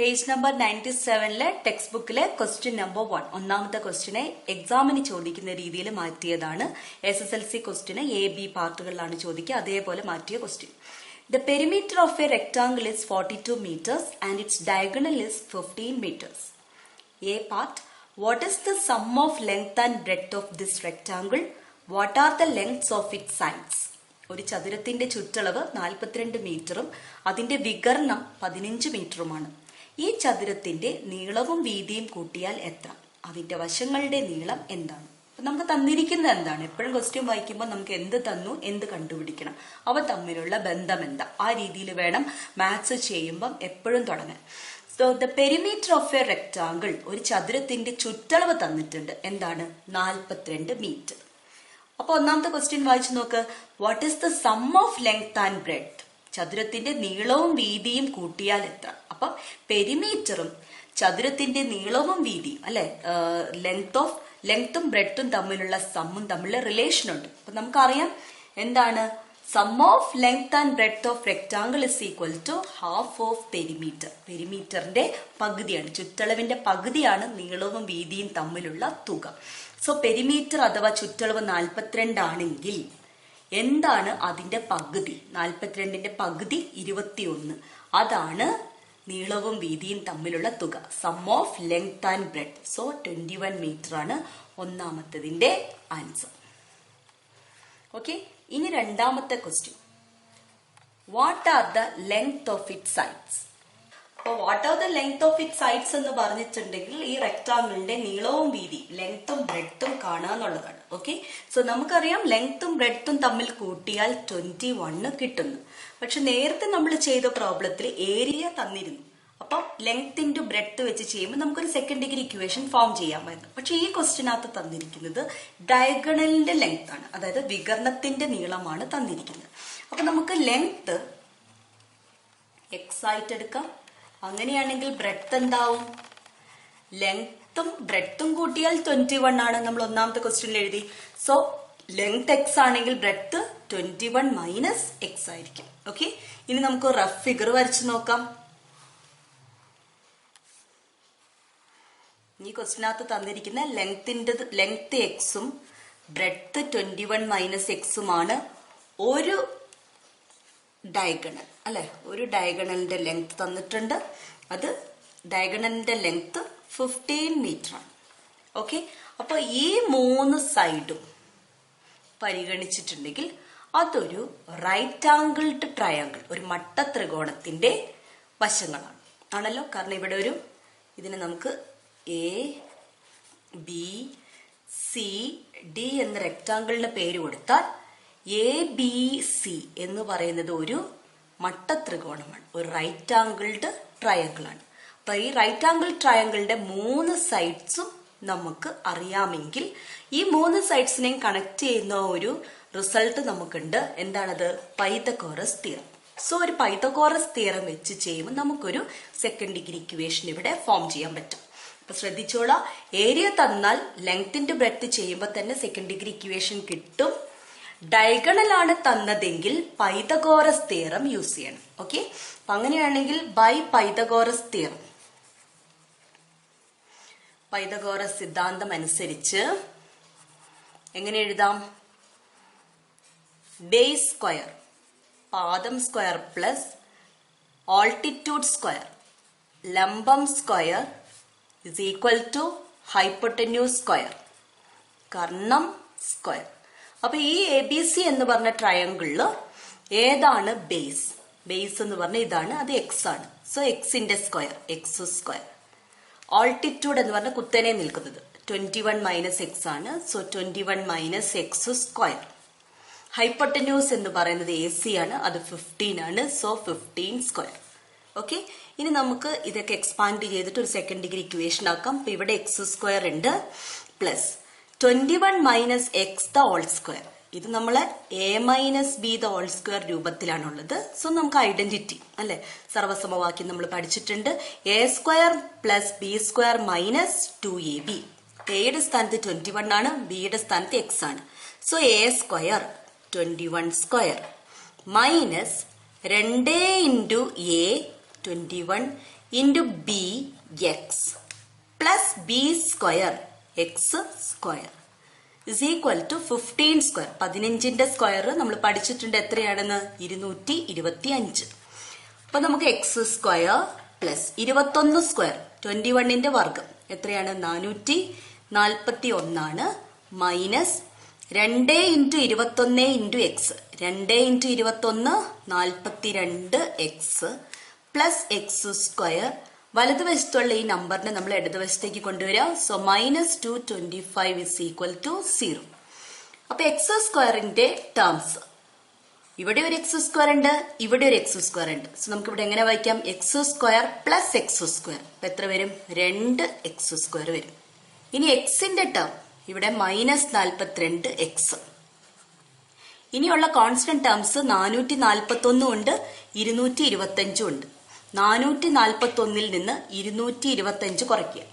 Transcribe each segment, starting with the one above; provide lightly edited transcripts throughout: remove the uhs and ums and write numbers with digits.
Page number 97 text ബുക്കിലെ question number 1 ഒന്നാമത്തെ ക്വസ്റ്റ്യനെ എക്സാമിന് ചോദിക്കുന്ന രീതിയിൽ മാറ്റിയതാണ്. SSLC ക്വസ്റ്റ്യന് A, B പാർട്ടുകളിലാണ് ചോദിക്കുക. അതേപോലെ മാറ്റിയ question. The perimeter of a rectangle is 42 meters and its diagonal is 15 meters. A part. What is the sum of length and breadth of this rectangle? What are the lengths of its sides? ഒരു ചതുരത്തിന്റെ ചുറ്റളവ് 42 മീറ്ററും അതിന്റെ വികർണം 15 മീറ്ററുമാണ്. ഈ ചതുരത്തിന്റെ നീളവും വീതിയും കൂട്ടിയാൽ എത്ര? അതിന്റെ വശങ്ങളുടെ നീളം എന്താണ്? നമുക്ക് തന്നിരിക്കുന്നത് എന്താണ്? എപ്പോഴും ക്വസ്റ്റ്യൻ വായിക്കുമ്പോൾ നമുക്ക് എന്ത് തന്നു, എന്ത് കണ്ടുപിടിക്കണം, അവ തമ്മിലുള്ള ബന്ധം എന്താ, ആ രീതിയിൽ വേണം മാത്സ് ചെയ്യുമ്പം എപ്പോഴും തുടങ്ങാൻ. So the perimeter of A rectangle, ഒരു ചതുരത്തിന്റെ ചുറ്റളവ് തന്നിട്ടുണ്ട്. എന്താണ്? 42 മീറ്റർ. അപ്പൊ ഒന്നാമത്തെ ക്വസ്റ്റ്യൻ വായിച്ചു നോക്ക്. What is the sum of length and breadth? ചതുരത്തിന്റെ നീളവും വീതിയും കൂട്ടിയാൽ എത്ര? അപ്പൊ പെരിമീറ്ററും ചതുരത്തിന്റെ നീളവും വീതിയും അല്ലെ, ലെങ്ത്തും ബ്രെഡ്ത്തും തമ്മിലുള്ള സമ്മും തമ്മിലുള്ള റിലേഷൻ ഉണ്ട്. അപ്പൊ നമുക്കറിയാം എന്താണ്? Sum of length and breadth of rectangle is equal to half of perimeter. പെരിമീറ്ററിന്റെ പകുതിയാണ്, ചുറ്റളവിന്റെ പകുതിയാണ് നീളവും വീതിയും തമ്മിലുള്ള തുക. സോ പെരിമീറ്റർ അഥവാ ചുറ്റളവ് 42 ആണെങ്കിൽ എന്താണ് അതിന്റെ പകുതി? 42ന്റെ പകുതി 21. അതാണ് നീളവും വീതിയും തമ്മിലുള്ള തുക. Sum of length and breadth. So 21 metre ആണ് ഒന്നാമത്തതിന്റെ ആൻസർ. ഓക്കെ, ഇനി രണ്ടാമത്തെ question. What are the length of it sides? അപ്പൊ what are the length of it sides എന്ന് പറഞ്ഞിട്ടുണ്ടെങ്കിൽ ഈ റെക്ടാങ്കിളിന്റെ നീളവും വീതി, ലെങ്ത്തും ബ്രെഡ്ത്തും കാണുക എന്നുള്ളതാണ്. ഓക്കെ, സോ നമുക്കറിയാം ലെങ്ത്തും ബ്രെഡ്ത്തും തമ്മിൽ കൂട്ടിയാൽ 21 കിട്ടുന്നു. പക്ഷെ നേരത്തെ നമ്മൾ ചെയ്ത പ്രോബ്ലത്തിൽ ഏരിയ തന്നിരുന്നു. അപ്പം ലെങ്ത് ഇൻറ്റു ബ്രെഡ്ത്ത് വെച്ച് ചെയ്യുമ്പോൾ നമുക്കൊരു സെക്കൻഡ് ഡിഗ്രി ഇക്വേഷൻ ഫോം ചെയ്യാമായിരുന്നു. പക്ഷെ ഈ ക്വസ്റ്റിനകത്ത് തന്നിരിക്കുന്നത് ഡയഗണലിന്റെ ലെങ്ത് ആണ്, അതായത് വികർണത്തിന്റെ നീളമാണ് തന്നിരിക്കുന്നത്. അപ്പൊ നമുക്ക് ലെങ്ത് എക്സ് ആയിട്ട് എടുക്കാം. അങ്ങനെയാണെങ്കിൽ ബ്രെഡ്ത്ത് എന്താവും? ലെങ്ത്തും ബ്രെഡ്ത്തും കൂട്ടിയാൽ 21 ആണ് നമ്മൾ ഒന്നാമത്തെ ക്വസ്റ്റ്യനിൽ എഴുതി. സോ ലെങ്ത് എക്സ് ആണെങ്കിൽ ബ്രെഡ്ത്ത് 21 മൈനസ് എക്സ് ആയിരിക്കും. ഓക്കെ, ഇനി നമുക്ക് റഫ് ഫിഗർ വരച്ചു നോക്കാം. ഈ ക്വസ്റ്റിനകത്ത് തന്നിരിക്കുന്ന ലെങ്ത് എക്സും ബ്രെഡ്ത്ത് 21 മൈനസ് എക്സുമാണ്. ഒരു ഡയഗണൽ അല്ലെ, ഒരു ഡയഗണലിന്റെ ലെങ്ത് തന്നിട്ടുണ്ട്. അത് ഡയഗണലിന്റെ ലെങ്ത് 15 മീറ്റർ ആണ്. ഓക്കെ, അപ്പൊ ഈ 3 സൈഡും പരിഗണിച്ചിട്ടുണ്ടെങ്കിൽ അതൊരു റൈറ്റ് ആംഗിൾഡ് ട്രയാങ്കിൾ, ഒരു മട്ട ത്രികോണത്തിന്റെ വശങ്ങളാണ് ആണല്ലോ. കാരണം ഇവിടെ ഇതിന് നമുക്ക് ABCD എന്ന റെക്ടാങ്കിളിന് പേര് കൊടുത്താൽ ABC എന്ന് പറയുന്നത് ഒരു മട്ട ത്രികോണമാണ്, ഒരു റൈറ്റ് ആംഗിൾഡ് ട്രയാങ്കിൾ ആണ്. അപ്പൊ ഈ റൈറ്റ് ആംഗിൾ ട്രയാങ്കിളിന്റെ 3 സൈഡ്സും നമുക്ക് അറിയാമെങ്കിൽ ഈ 3 സൈഡ്സിനെയും കണക്ട് ചെയ്യുന്ന ഒരു റിസൾട്ട് നമുക്കുണ്ട്. എന്താണത്? Pythagoras theorem. സോ ഒരു പൈതഗോറസ് തിയറം വെച്ച് ചെയ്യുമ്പോൾ നമുക്കൊരു സെക്കൻഡ് ഡിഗ്രി ഇക്വേഷൻ ഇവിടെ ഫോം ചെയ്യാൻ പറ്റും. അപ്പൊ ശ്രദ്ധിച്ചോളാം, ഏരിയ തന്നാൽ ലെങ്ത്തിന്റെ ബ്രെഡ്ത്ത് ചെയ്യുമ്പോൾ തന്നെ സെക്കൻഡ് ഡിഗ്രി ഇക്വേഷൻ കിട്ടും. ഡയഗണൽ ആണ് തന്നതെങ്കിൽ പൈതഗോറസ് തിയറം യൂസ് ചെയ്യണം. ഓക്കെ, അപ്പൊ അങ്ങനെയാണെങ്കിൽ ബൈ പൈതഗോറസ് തിയറം, പൈതഗോറസ് സിദ്ധാന്തം അനുസരിച്ച് എങ്ങനെ എഴുതാം? ബേസ് സ്ക്വയർ, പാദം സ്ക്വയർ പ്ലസ് ആൾട്ടിറ്റ്യൂഡ് സ്ക്വയർ ലംബം square is equal to hypotenuse square കർണം സ്ക്വയർ. അപ്പൊ ഈ ABC എന്ന് പറഞ്ഞ ട്രയാങ്കിളില് ഏതാണ് ബേസ്? ബേസ് എന്ന് പറഞ്ഞ ഇതാണ്, അത് എക്സ് ആണ്. സോ എക്സിന്റെ സ്ക്വയർ എക്സ് സ്ക്വയർ. ആൾട്ടിറ്റ്യൂഡ് എന്ന് പറഞ്ഞ കുത്തനെ നിൽക്കുന്നത് 21 മൈനസ് എക്സ് ആണ്. So 21 minus X square. Hypotenuse എന്ന് പറയുന്നത് AC ആണ്, അത് 15 ആണ്. So 15 square. ഓക്കെ, ഇനി നമുക്ക് ഇതൊക്കെ എക്സ്പാൻഡ് ചെയ്തിട്ട് ഒരു സെക്കൻഡ് ഡിഗ്രി ഇക്വേഷൻ ആക്കാം. അപ്പൊ ഇവിടെ എക്സ് സ്ക്വയർ ഉണ്ട് plus 21 minus x the whole square. ഇത് നമ്മള് A minus B the whole square രൂപത്തിലാണുള്ളത്. സോ നമുക്ക് ഐഡന്റിറ്റി അല്ലെ, സർവസമവാക്യം നമ്മൾ പഠിച്ചിട്ടുണ്ട്. A square plus B square minus 2AB. എയുടെ സ്ഥാനത്ത് 21 ആണ്, ബിയുടെ സ്ഥാനത്ത് എക്സ് ആണ്. So A square 21 square minus 2 into A 21 into B x plus B square x square is equal to 15 square. 15ന്റെ സ്ക്വയർ നമ്മൾ പഠിച്ചിട്ടുണ്ട് എത്രയാണെന്ന് 225. അപ്പൊ നമുക്ക് എക്സ് സ്ക്വയർ പ്ലസ് 21 സ്ക്വയർ 21ന്റെ വർഗം എത്രയാണ് 441 minus 2 into 21 into x 2 into 21 42 x plus x square. വലതുവശത്തുള്ള ഈ നമ്പറിനെ നമ്മൾ ഇടതുവശത്തേക്ക് കൊണ്ടുവരാം. So minus 225 is equal to 0. അപ്പൊ എക്സ് സ്ക്വയറിന്റെ ടേംസ് ഇവിടെ ഒരു എക്സ് സ്ക്വയർ ഉണ്ട്, ഇവിടെ ഒരു എക്സ് സ്ക്വയർ ഉണ്ട്. സോ നമുക്ക് ഇവിടെ എങ്ങനെ വായിക്കാം? X square plus x square. അപ്പൊ എത്ര വരും? 2 എക്സ് സ്ക്വയർ വരും. ഇനി എക്സിന്റെ ടേം ഇവിടെ മൈനസ് 42 എക്സ്. ഇനിയുള്ള കോൺസ്റ്റന്റ് ടേംസ് 441 ഉണ്ട്, 225 ഉണ്ട്. 441 നിന്ന് 225 കുറയ്ക്കുക.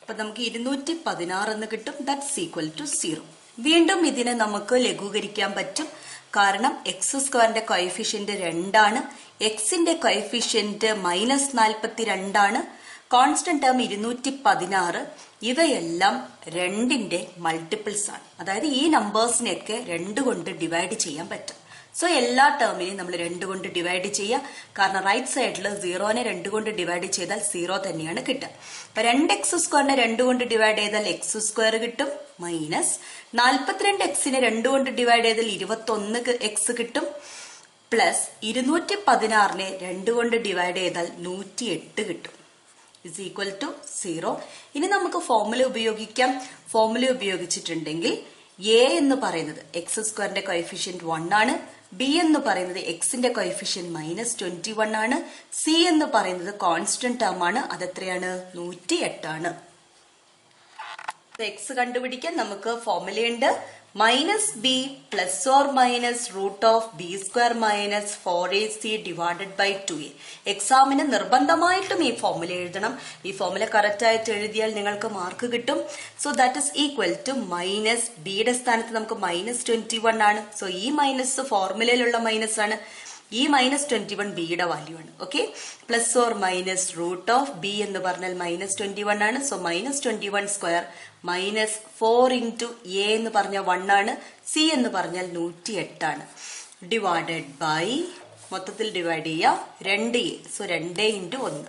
അപ്പൊ നമുക്ക് 216 എന്ന് കിട്ടും. That's equal to 0. വീണ്ടും ഇതിനെ നമുക്ക് ലഘൂകരിക്കാൻ പറ്റും. കാരണം എക്സ് സ്ക്വയറിന്റെ കോഎഫിഷ്യന്റ് 2 ആണ്, എക്സിന്റെ കോഎഫിഷ്യന്റ് മൈനസ് 42 ആണ്, കോൺസ്റ്റന്റ് ടേം 216. ഇവയെല്ലാം 2ന്റെ മൾട്ടിപ്പിൾസ് ആണ്. അതായത് ഈ നമ്പേഴ്സിനെയൊക്കെ 2 കൊണ്ട് ഡിവൈഡ് ചെയ്യാൻ പറ്റും. സോ എല്ലാ ടേമിനെയും നമ്മൾ 2 കൊണ്ട് ഡിവൈഡ് ചെയ്യാം. കാരണം റൈറ്റ് സൈഡിൽ 0നെ 2 കൊണ്ട് ഡിവൈഡ് ചെയ്താൽ 0 തന്നെയാണ് കിട്ടുക. അപ്പൊ 2 എക്സ് സ്ക്വയറിനെ 2 കൊണ്ട് ഡിവൈഡ് ചെയ്താൽ എക്സ് സ്ക്വയർ കിട്ടും, മൈനസ് 42 എക്സിനെ 2 കൊണ്ട് ഡിവൈഡ് ചെയ്താൽ 21 എക്സ് കിട്ടും, പ്ലസ് 216നെ 2 കൊണ്ട് ഡിവൈഡ് ചെയ്താൽ 108 കിട്ടും. Is equal to 0. ഇനി നമുക്ക് ഫോർമുല ഉപയോഗിക്കാം. ഫോർമുല ഉപയോഗിച്ചിട്ടുണ്ടെങ്കിൽ എ എന്ന് പറയുന്നത് എക്സ് സ്ക്വയറിന്റെ കോഎഫിഷ്യന്റ് 1 ആണ്, ബി എന്ന് പറയുന്നത് എക്സിന്റെ കോഎഫിഷ്യന്റ് മൈനസ് 21 ആണ്, സി എന്ന് പറയുന്നത് കോൺസ്റ്റന്റ് ടേം ആണ്. അതെത്രയാണ്? 108 ആണ്. എക്സ് കണ്ടുപിടിക്കാൻ നമുക്ക് ഫോർമുലയുണ്ട്. Minus b plus or minus root of b square minus 4ac divided by 2a. എക്സാമിന് നിർബന്ധമായിട്ടും ഈ ഫോർമുല എഴുതണം. ഈ ഫോർമുല കറക്റ്റ് ആയിട്ട് എഴുതിയാൽ നിങ്ങൾക്ക് മാർക്ക് കിട്ടും. So that is equal to minus ബിയുടെ സ്ഥാനത്ത് നമുക്ക് മൈനസ് 21 ആണ്. സോ ഈ മൈനസ് ഫോർമുലയിലുള്ള മൈനസ് ആണ്. ഈ മൈനസ് 21 ബിയുടെ വാല്യൂ ആണ്. Okay, plus or minus root of b എന്ന് പറഞ്ഞാൽ മൈനസ് 21 ആണ്. So minus 21 square minus 4 into a എന്ന് പറഞ്ഞാൽ 1 ആണ്, സി എന്ന് പറഞ്ഞാൽ 108 ആണ്. ഡിവൈഡഡ് ബൈ മൊത്തത്തിൽ ഡിവൈഡ് ചെയ്യുക 2a. So 2 into 1.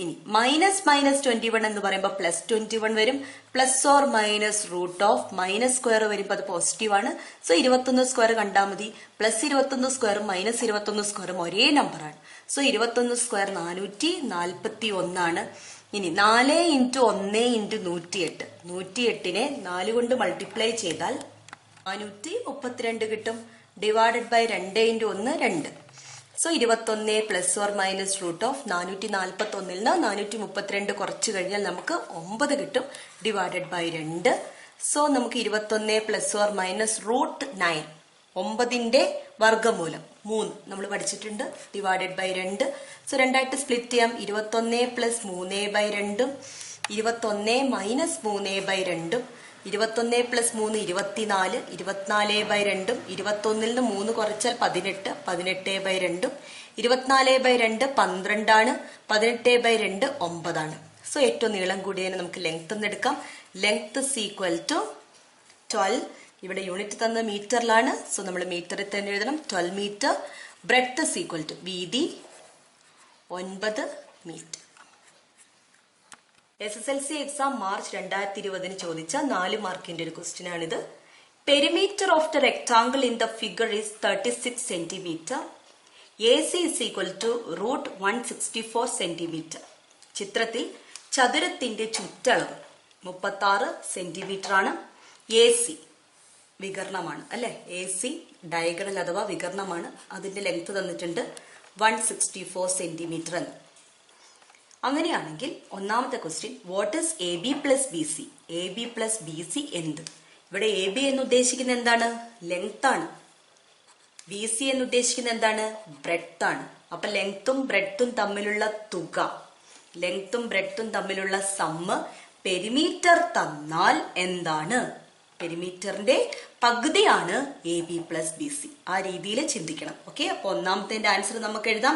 ഇനി മൈനസ് മൈനസ് 21 എന്ന് പറയുമ്പോൾ പ്ലസ് 21 വരും. Plus or minus root of minus square വരുമ്പോൾ അത് പോസിറ്റീവ് ആണ്. സോ 21 സ്ക്വയർ കണ്ടാൽ മതി. പ്ലസ് 21 സ്ക്വയറും മൈനസ് 21 സ്ക്വയറും ഒരേ നമ്പറാണ്. സോ 21 സ്ക്വയർ 441 ആണ്. ഇനി 4 ഇൻറ്റു 1 ഇൻറ്റു 108. 108നെ 4 കൊണ്ട് മൾട്ടിപ്ലൈ ചെയ്താൽ 432 കിട്ടും. Divided by 2 into 1 2. So 21 plus or minus root of 441 നിന്ന് 432 കുറച്ച് കഴിഞ്ഞാൽ നമുക്ക് 9 കിട്ടും. Divided by 2. സോ നമുക്ക് 21 പ്ലസ് ഓർ മൈനസ് റൂട്ട് 9 9ന്റെ വർഗമൂലം 3 നമ്മൾ പഠിച്ചിട്ടുണ്ട്. Divided by 2. സോ 2 ആയിട്ട് സ്പ്ലിറ്റ് ചെയ്യാം. 21 plus 3 by 2, 21 minus 3 by 2, 21 plus 3 24, 24 by 2, 21 3 കുറച്ചാൽ 18, 18 ബൈ 2, 24 ബൈ 2 12 ആണ്, 18 ബൈ 2 9 ആണ്. സോ ഏറ്റവും നീളം കൂടിയതിനെ നമുക്ക് ലെങ്ത് എന്ന് എടുക്കാം. Length equal to 12. ഇവിടെ യൂണിറ്റ് തന്ന മീറ്ററിലാണ്. സോ നമ്മൾ മീറ്ററിൽ തന്നെ എഴുതണം. 12 മീറ്റർ. ബ്രെഡ്ത്ത് ഈക്വൽ ടു വീതി 9 മീറ്റർ. SSLC എക്സാം മാർച്ച് 2020 ചോദിച്ച 4 മാർക്കിന്റെ ഒരു ക്വസ്റ്റ്യൻ ആണിത്. Perimeter of the rectangle in the figure is 36 centimetre. AC is equal to root 164 centimetre. ചിത്രത്തിൽ ചതുരത്തിന്റെ ചുറ്റളവ് 36 സെന്റിമീറ്റർ ആണ്. AC വികരണമാണ് അല്ലെ. AC ഡയഗണൽ അഥവാ വികരണമാണ്. അതിന്റെ ലെങ്ത് തന്നിട്ടുണ്ട് 164 സെന്റിമീറ്റർ എന്ന്. അങ്ങനെയാണെങ്കിൽ ഒന്നാമത്തെ question, what is AB plus BC? AB plus BC എന്ത്? ഇവിടെ AB എന്ന് ഉദ്ദേശിക്കുന്നത് എന്താണ്? ലെങ്ത് ആണ്. BC എന്ന് ഉദ്ദേശിക്കുന്നത് എന്താണ്? ബ്രെഡ്ത്ത് ആണ്. അപ്പൊ ലെങ്ത്തും ബ്രെഡ്ത്തും തമ്മിലുള്ള തുക, ലെങ്ത്തും ബ്രെഡ്ത്തും തമ്മിലുള്ള സമ്മ് പെരിമീറ്റർ തന്നാൽ എന്താണ്? പെരിമീറ്ററിന്റെ പകുതിയാണ് AB പ്ലസ് BC. ആ രീതിയിൽ ചിന്തിക്കണം. ഓക്കെ, അപ്പൊ ഒന്നാമത്തെ ആൻസർ നമുക്ക് എഴുതാം.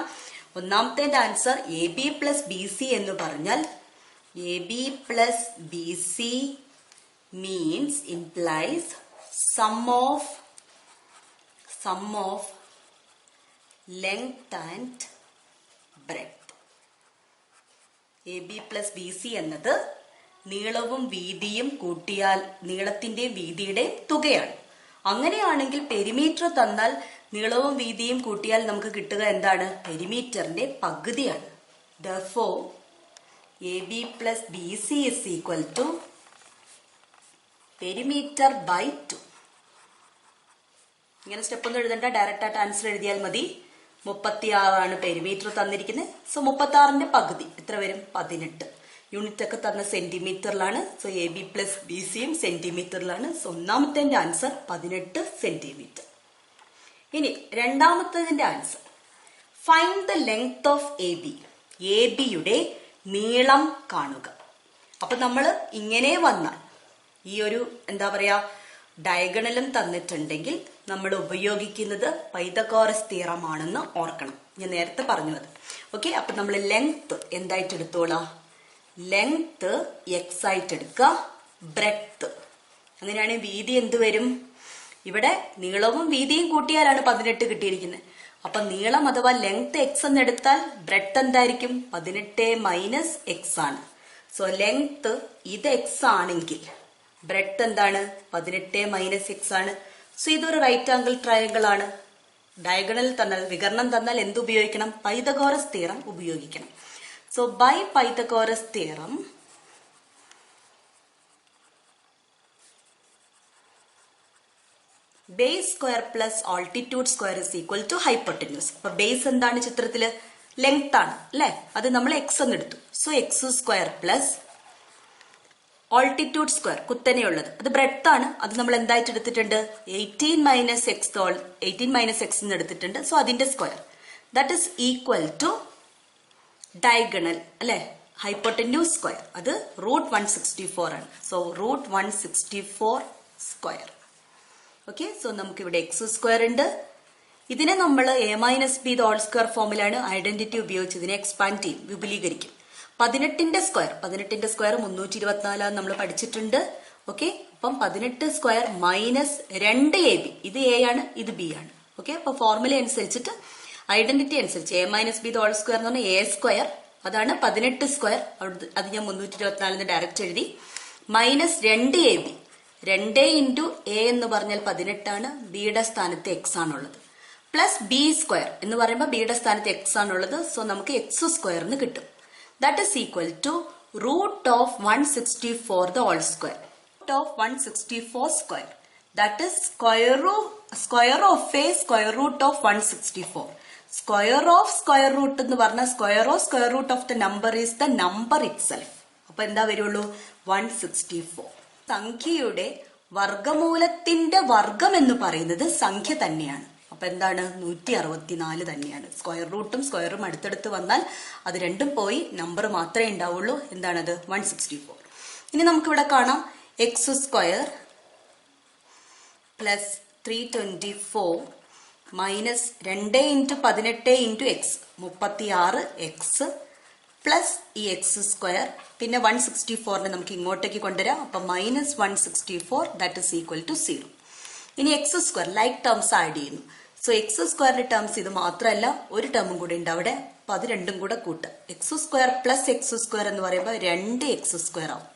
ഒന്നാമത്തെ ആൻസർ AB plus BC എന്ന് പറഞ്ഞാൽ AB plus BC means implies sum of length and breadth. AB plus BC എന്നത് നീളവും വീതിയും കൂട്ടിയാൽ നീളത്തിന്റെയും വീതിയുടെയും തുകയാണ്. അങ്ങനെയാണെങ്കിൽ പെരിമീറ്റർ തന്നാൽ നീളവും വീതിയും കൂട്ടിയാൽ നമുക്ക് കിട്ടുക എന്താണ്? പെരിമീറ്ററിന്റെ പകുതിയാണ്. Therefore, AB plus BC is equal to perimeter by 2. ഇങ്ങനെ സ്റ്റെപ്പ് ഒന്നും എഴുതണ്ട, ഡയറക്റ്റ് ആയിട്ട് ആൻസർ എഴുതിയാൽ മതി. 36 ആണ് പെരിമീറ്റർ തന്നിരിക്കുന്നത്. സോ 36ന്റെ പകുതി എത്ര വരും? 18. യൂണിറ്റ് ഒക്കെ തന്ന സെന്റിമീറ്ററിലാണ്. സോ AB plus BCയും സെന്റിമീറ്ററിലാണ്. സോ ഒന്നാമത്തെ ആൻസർ 18 സെന്റിമീറ്റർ. ഇനി രണ്ടാമത്തതിന്റെ answer, find the length of AB. ABയുടെ നീളം കാണുക. അപ്പൊ നമ്മൾ ഇങ്ങനെ വന്നാൽ ഈ ഒരു എന്താ പറയാ ഡയഗണലും തന്നിട്ടുണ്ടെങ്കിൽ നമ്മൾ ഉപയോഗിക്കുന്നത് പൈതഗോറസ് തിയറം ആണെന്ന് ഓർക്കണം. ഞാൻ നേരത്തെ പറഞ്ഞു അത്. ഓക്കെ, അപ്പൊ നമ്മൾ ലെങ്ത് എന്തായിട്ട് എടുത്തോളാം? ലെങ്ത് x ആയിട്ട് എടുക്കുക, ബ്രെഡ്ത്ത് അങ്ങനെയാണെങ്കിൽ വീതി എന്ത് വരും? ഇവിടെ നീളവും വീതിയും കൂട്ടിയാലാണ് 18 കിട്ടിയിരിക്കുന്നത്. അപ്പൊ നീളം അഥവാ ലെങ്ത് x എന്ന് എടുത്താൽ ബ്രെഡ്ത്ത് എന്തായിരിക്കും? 18 മൈനസ് x ആണ്. സോ ലെങ്ത് ഇത് x ആണെങ്കിൽ ബ്രെഡ്ത്ത് എന്താണ്? 18 മൈനസ് x ആണ്. സോ ഇതൊരു റൈറ്റ് ആംഗിൾ ട്രയാങ്കിൾ ആണ്. ഡയഗണൽ തന്നാൽ, വികരണം തന്നാൽ എന്ത് ഉപയോഗിക്കണം? പൈതഗോറസ് തിയറം ഉപയോഗിക്കണം. So by Pythagoras theorem base square plus altitude square is equal to hypotenuse. അപ്പൊ ബേസ് എന്താണ് ചിത്രത്തില്? ലെങ്ത് ആണ് അല്ലെ? അത് നമ്മൾ x എന്ന് എടുത്തു. So x square plus altitude square കുത്തനെയുള്ളത് അത് ബ്രെഡ്ത്ത് ആണ്. അത് നമ്മൾ എന്തായിട്ട് എടുത്തിട്ടുണ്ട്? 18 മൈനസ് എക്സ് എന്ന് എടുത്തിട്ടുണ്ട്. സോ അതിന്റെ square that is equal to diagonal അല്ലെ? ഹൈപ്പോട്ടന്യൂസ് സ്ക്വയർ അത് റൂട്ട് 164 ആണ്. So root 164 square. Okay, so നമുക്ക് ഇവിടെ എക്സ് സ്ക്വയർ ഉണ്ട്. ഇതിനെ നമ്മൾ a minus b whole square ഫോമിലാണ് ഐഡന്റിറ്റി ഉപയോഗിച്ച് ഇതിനെ എക്സ്പാൻഡ് ചെയ്യും, വിപുലീകരിക്കും. 18ന്റെ സ്ക്വയർ 324 നമ്മൾ പഠിച്ചിട്ടുണ്ട്. ഓക്കെ, അപ്പം 18 സ്ക്വയർ മൈനസ് 2ab, ഇത് a ആണ്, ഇത് b ആണ്. ഓക്കെ, അപ്പൊ ഫോർമുല അനുസരിച്ചിട്ട് ഐഡന്റിറ്റി അനുസരിച്ച് a minus b whole square എന്ന് പറഞ്ഞാൽ a സ്ക്വയർ, അതാണ് 18 സ്ക്വയർ. അത് ഞാൻ 324 ഡയറക്റ്റ് എഴുതി. മൈനസ് 2ab, 2 ഇൻറ്റു a എന്ന് പറഞ്ഞാൽ 18 ആണ്. ബിയുടെ സ്ഥാനത്ത് എക്സ് ആണുള്ളത്. പ്ലസ് ബി സ്ക്വയർ എന്ന് പറയുമ്പോൾ ബിയുടെ സ്ഥാനത്ത് എക്സ് ആണുള്ളത്. സോ നമുക്ക് എക്സ് സ്ക്വയർ എന്ന് കിട്ടും. That is equal to root of 164 the whole square. Root of 164 square that is square of a square root of 164. Square of square root എന്ന് പറഞ്ഞാൽ square of square root of the number is the number itself. അപ്പൊ എന്താ വരുള്ളൂ? 164. സംഖ്യയുടെ വർഗമൂലത്തിന്റെ വർഗം എന്ന് പറയുന്നത് സംഖ്യ തന്നെയാണ്. അപ്പൊ എന്താണ്? 164 തന്നെയാണ്. സ്ക്വയർ റൂട്ടും സ്ക്വയറും അടുത്തടുത്ത് വന്നാൽ അത് രണ്ടും പോയി നമ്പർ മാത്രമേ ഉണ്ടാവുള്ളൂ. എന്താണത്? 164. ഇനി നമുക്കിവിടെ കാണാം x square plus 324 minus 2 into 18 into x 36 x plus ഈ എക്സ് സ്ക്വയർ, പിന്നെ 164നെ നമുക്ക് ഇങ്ങോട്ടേക്ക് കൊണ്ടുവരാം. അപ്പൊ minus 164 that is equal to 0. ഇനി x square like terms add ചെയ്യുന്നു. സോ എക്സ് സ്ക്വയറിന്റെ ടേംസ് ഇത് മാത്രമല്ല, ഒരു ടേമും കൂടെ ഉണ്ട് അവിടെ. അപ്പൊ അത് രണ്ടും കൂടെ കൂട്ടുക. X square plus x square എന്ന് പറയുമ്പോൾ 2 എക്സ് സ്ക്വയർ ആവും.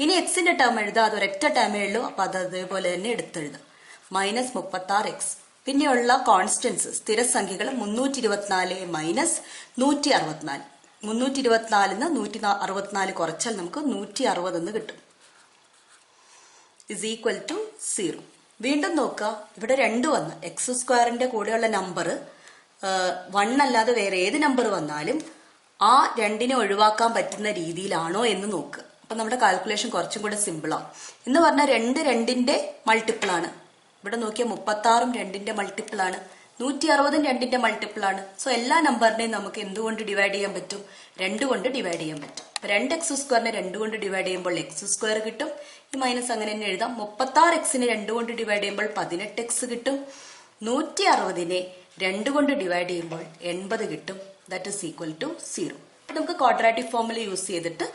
ഇനി എക്സിന്റെ ടേം എഴുതാം, അത് ഒരൊറ്റ ടേമേ ഉള്ളൂ. അപ്പൊ അത് അതേപോലെ തന്നെ എടുത്തെഴുതാം. Minus 36 x. പിന്നെയുള്ള കോൺസ്റ്റൻസ് സ്ഥിരസംഖ്യകൾ 324 മൈനസ് 164. 324 164 കുറച്ചാൽ നമുക്ക് 160 എന്ന് കിട്ടും. Is equal to 0. വീണ്ടും നോക്കുക, ഇവിടെ 2 വന്ന് എക്സ് സ്ക്വയറിന്റെ കൂടെയുള്ള നമ്പർ 1 അല്ലാതെ വേറെ ഏത് നമ്പർ വന്നാലും ആ 2നെ ഒഴിവാക്കാൻ പറ്റുന്ന രീതിയിലാണോ എന്ന് നോക്കുക. അപ്പൊ നമ്മുടെ കാൽക്കുലേഷൻ കുറച്ചും കൂടെ സിമ്പിൾ ആവും. എന്ന് പറഞ്ഞാൽ 2 2ന്റെ മൾട്ടിപ്പിൾ ആണ്. ഇവിടെ നോക്കിയാൽ 36ഉം 2ന്റെ മൾട്ടിപ്പിൾ ആണ്, 160ഉം 2ന്റെ മൾട്ടിപ്പിൾ ആണ്. സോ എല്ലാ നമ്പറിനെയും നമുക്ക് എന്തുകൊണ്ട് ഡിവൈഡ് ചെയ്യാൻ പറ്റും? 2 കൊണ്ട് ഡിവൈഡ് ചെയ്യാൻ പറ്റും. 2 എക്സ് സ്ക്വയറിനെ 2 കൊണ്ട് ഡിവൈഡ് ചെയ്യുമ്പോൾ എക്സ് സ്ക്വയർ കിട്ടും. ഈ മൈനസ് അങ്ങനെ തന്നെ എഴുതാം. 36 എക്സിനെ 2 കൊണ്ട് ഡിവൈഡ് ചെയ്യുമ്പോൾ 18 എക്സ് കിട്ടും. 160നെ 2 കൊണ്ട് ഡിവൈഡ് ചെയ്യുമ്പോൾ 80 കിട്ടും. That is equal to 0. നമുക്ക് ക്വാഡ്രാറ്റിക് ഫോർമുല യൂസ് ചെയ്തിട്ട്